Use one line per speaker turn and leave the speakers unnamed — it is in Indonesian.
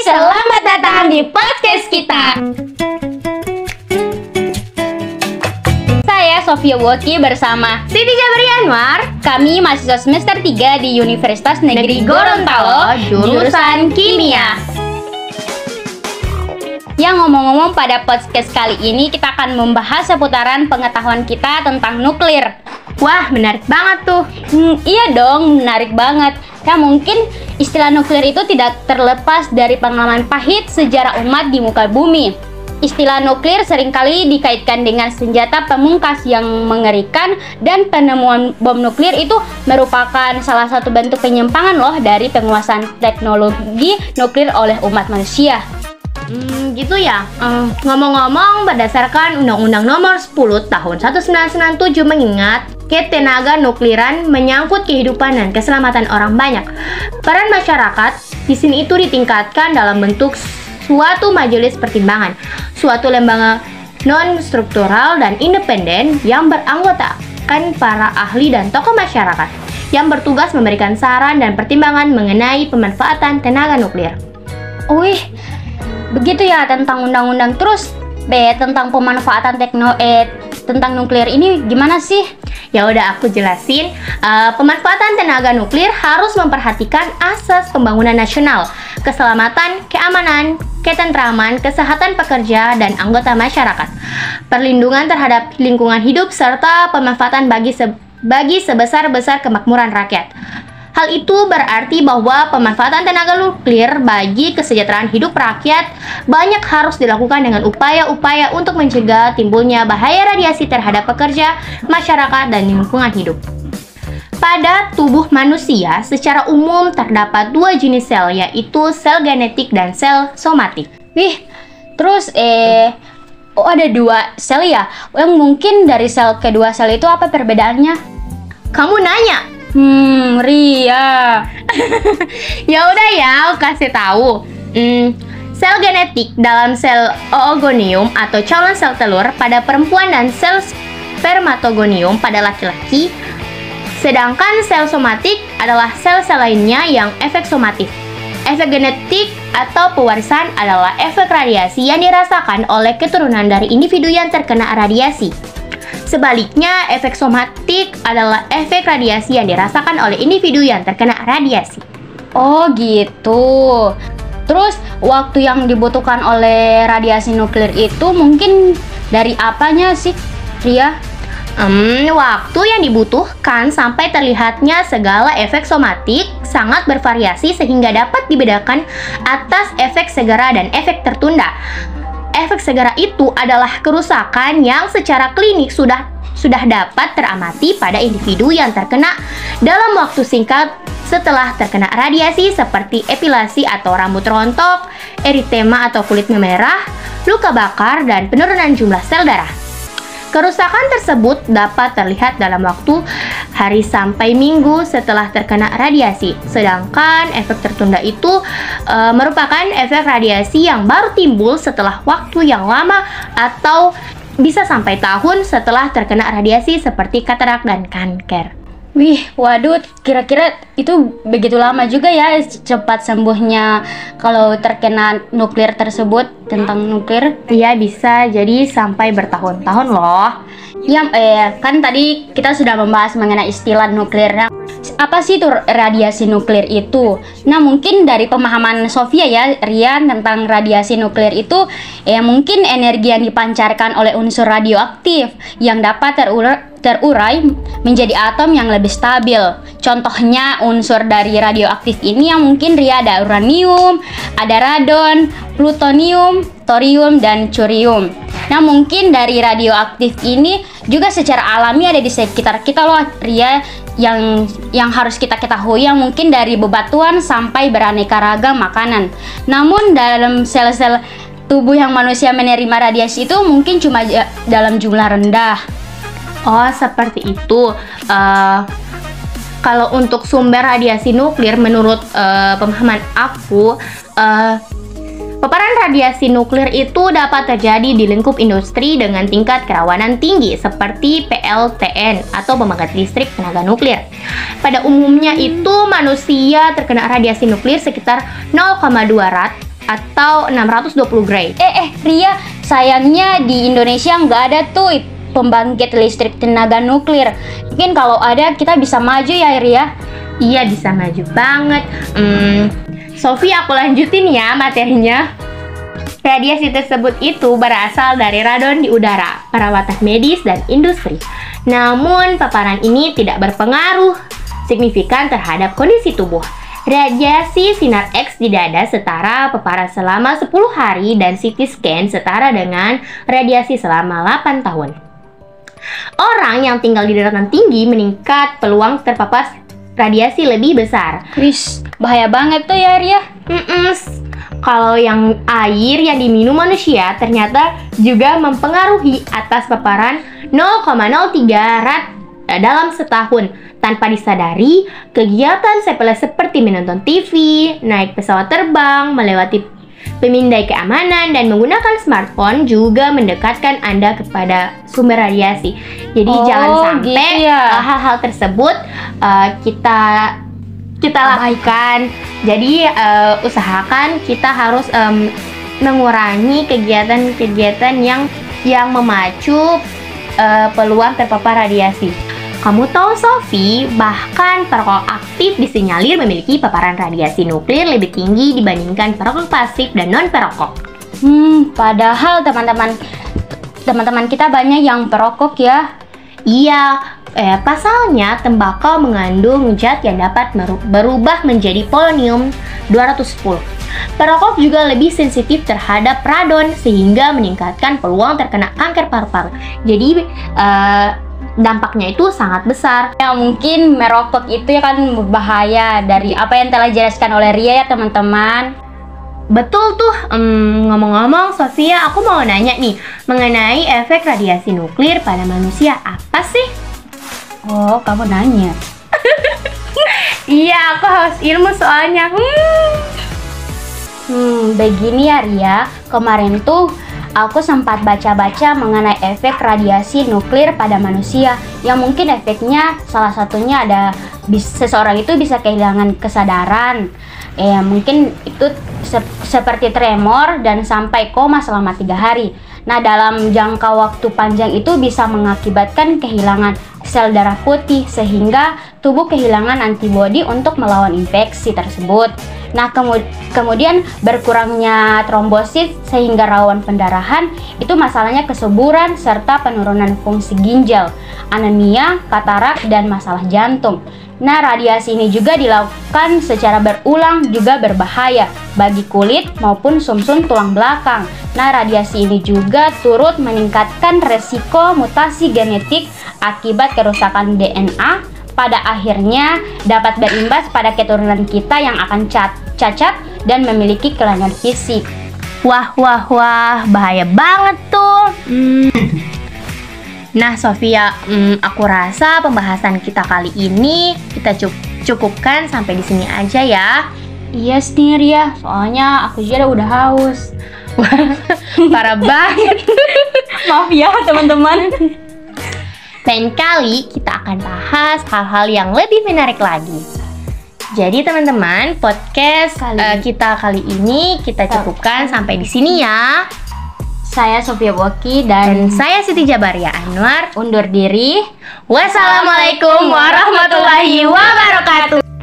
selamat datang di podcast kita. Saya Sofia Woki bersama
Siti Jabari Anwar.
kami mahasiswa semester 3 di Universitas Negeri Gorontalo, jurusan Kimia. Yang ngomong-ngomong, pada podcast kali ini kita akan membahas seputaran pengetahuan kita tentang nuklir.
Wah, menarik banget tuh.
Iya dong, menarik banget. Ya mungkin istilah nuklir itu tidak terlepas dari pengalaman pahit sejarah umat di muka bumi. Istilah nuklir seringkali dikaitkan dengan senjata pemungkas yang mengerikan, dan penemuan bom nuklir itu merupakan salah satu bentuk penyimpangan loh dari penguasaan teknologi nuklir oleh umat manusia.
Gitu ya. Ngomong-ngomong, berdasarkan Undang-Undang Nomor 10 Tahun 1997 mengingat ketenaga nukliran menyangkut kehidupan dan keselamatan orang banyak. Peran masyarakat di sini itu ditingkatkan dalam bentuk suatu majelis pertimbangan, suatu lembaga non-struktural dan independen yang beranggotakan para ahli dan tokoh masyarakat yang bertugas memberikan saran dan pertimbangan mengenai pemanfaatan tenaga nuklir.
Wih, begitu ya tentang undang-undang. Terus tentang pemanfaatan tentang nuklir ini gimana sih?
Ya udah, aku jelasin. Pemanfaatan tenaga nuklir harus memperhatikan asas pembangunan nasional, keselamatan, keamanan, ketentraman, kesehatan pekerja dan anggota masyarakat, perlindungan terhadap lingkungan hidup, serta pemanfaatan bagi sebesar-besar kemakmuran rakyat. Hal itu berarti bahwa pemanfaatan tenaga nuklir bagi kesejahteraan hidup rakyat banyak harus dilakukan dengan upaya-upaya untuk mencegah timbulnya bahaya radiasi terhadap pekerja, masyarakat, dan lingkungan hidup. Pada tubuh manusia, secara umum terdapat dua jenis sel, yaitu sel genetik dan sel somatik.
Wih, terus ada dua sel ya? Yang mungkin dari sel kedua sel itu apa perbedaannya?
Kamu nanya?
Ria.
Ya udah ya, aku kasih tahu. Sel genetik dalam sel oogonium atau calon sel telur pada perempuan dan sel spermatogonium pada laki-laki. Sedangkan sel somatik adalah sel-sel lainnya yang efek somatif. Efek genetik atau pewarisan adalah efek radiasi yang dirasakan oleh keturunan dari individu yang terkena radiasi. Sebaliknya, efek somatik adalah efek radiasi yang dirasakan oleh individu yang terkena radiasi.
Oh gitu. Terus waktu yang dibutuhkan oleh radiasi nuklir itu mungkin dari apanya sih, Ria?
Waktu yang dibutuhkan sampai terlihatnya segala efek somatik sangat bervariasi sehingga dapat dibedakan atas efek segera dan efek tertunda. Efek segera itu adalah kerusakan yang secara klinik sudah dapat teramati pada individu yang terkena dalam waktu singkat setelah terkena radiasi, seperti epilasi atau rambut rontok, eritema atau kulit memerah, luka bakar, dan penurunan jumlah sel darah. Kerusakan tersebut dapat terlihat dalam waktu hari sampai minggu setelah terkena radiasi. Sedangkan efek tertunda itu merupakan efek radiasi yang baru timbul setelah waktu yang lama atau bisa sampai tahun setelah terkena radiasi, seperti katarak dan kanker.
Wih, waduh, kira-kira itu begitu lama juga ya cepat sembuhnya kalau terkena nuklir tersebut, tentang nuklir?
Iya, bisa jadi sampai bertahun-tahun loh.
Ya, kan tadi kita sudah membahas mengenai istilah nuklir. Nah, apa sih itu radiasi nuklir itu? Nah, mungkin dari pemahaman Sofia ya, Rian, tentang radiasi nuklir itu mungkin energi yang dipancarkan oleh unsur radioaktif yang dapat terurai menjadi atom yang lebih stabil. Contohnya unsur dari radioaktif ini yang mungkin Ria ada uranium, ada radon, plutonium, thorium, dan curium. Nah, mungkin dari radioaktif ini juga secara alami ada di sekitar kita loh, Ria, yang harus kita ketahui, yang mungkin dari bebatuan sampai beraneka ragam makanan. Namun dalam sel-sel tubuh yang manusia menerima radiasi itu mungkin cuma dalam jumlah rendah.
Oh, seperti itu. Kalau untuk sumber radiasi nuklir, menurut pemahaman aku, paparan radiasi nuklir itu dapat terjadi di lingkup industri dengan tingkat kerawanan tinggi seperti PLTN atau pembangkit listrik tenaga nuklir. Pada umumnya itu manusia terkena radiasi nuklir sekitar 0,2 rad atau 620 gray.
Ria, sayangnya di Indonesia nggak ada tuh pembangkit listrik tenaga nuklir. Mungkin kalau ada kita bisa maju ya Ria.
Iya, bisa maju banget. Sofi, aku lanjutin ya materinya. Radiasi tersebut itu berasal dari radon di udara, perawatan medis, dan industri. Namun, paparan ini tidak berpengaruh signifikan terhadap kondisi tubuh. Radiasi sinar X di dada setara paparan selama 10 hari dan CT scan setara dengan radiasi selama 8 tahun. Orang yang tinggal di daratan tinggi meningkat peluang terpapar radiasi lebih besar.
Wis, bahaya banget tuh ya Ria.
Kalau yang air yang diminum manusia ternyata juga mempengaruhi atas paparan 0,03 rad dalam setahun. Tanpa disadari, kegiatan sepele seperti menonton TV, naik pesawat terbang, melewati pemindai keamanan, dan menggunakan smartphone juga mendekatkan Anda kepada sumber radiasi. Jadi jangan sampai
gitu ya.
hal-hal tersebut kita lakukan. Jadi usahakan kita harus mengurangi kegiatan-kegiatan yang memacu peluang terpapar radiasi. Kamu tahu Sofi, bahkan perokok aktif disinyalir memiliki paparan radiasi nuklir lebih tinggi dibandingkan perokok pasif dan non-perokok.
Padahal teman-teman kita banyak yang perokok ya.
Iya, pasalnya tembakau mengandung zat yang dapat berubah menjadi polonium 210. Perokok juga lebih sensitif terhadap radon sehingga meningkatkan peluang terkena kanker paru-paru. Jadi dampaknya itu sangat besar.
Ya mungkin merokok itu ya kan berbahaya dari apa yang telah dijelaskan oleh Ria ya teman-teman.
Betul tuh. Ngomong-ngomong Sofia, aku mau nanya nih mengenai efek radiasi nuklir pada manusia. Apa sih?
Oh, kamu nanya.
Iya, aku haus ilmu soalnya.
Begini ya Ria, kemarin tuh aku sempat baca-baca mengenai efek radiasi nuklir pada manusia yang mungkin efeknya salah satunya ada seseorang itu bisa kehilangan kesadaran. Mungkin itu seperti tremor dan sampai koma selama 3 hari. Nah, dalam jangka waktu panjang itu bisa mengakibatkan kehilangan sel darah putih sehingga tubuh kehilangan antibodi untuk melawan infeksi tersebut. Nah, kemudian berkurangnya trombosit sehingga rawan pendarahan, itu masalahnya kesuburan serta penurunan fungsi ginjal, anemia, katarak, dan masalah jantung. Nah, radiasi ini juga dilakukan secara berulang juga berbahaya bagi kulit maupun sumsum tulang belakang. Nah, radiasi ini juga turut meningkatkan resiko mutasi genetik akibat kerusakan DNA, pada akhirnya dapat berimbas pada keturunan kita yang akan cacat dan memiliki kelainan fisik.
Wah, bahaya banget tuh. Nah Sofia, aku rasa pembahasan kita kali ini kita cukupkan sampai di sini aja ya.
Iya nih Ria, soalnya aku juga udah haus.
Parah banget.
Maaf ya teman-teman.
Lain kali kita akan bahas hal-hal yang lebih menarik lagi. Jadi teman-teman, podcast kita kali ini kita cukupkan sampai di sini ya.
Saya Sofia Boki dan
saya Siti Jabaria Anwar
undur diri.
Wassalamualaikum warahmatullahi wabarakatuh.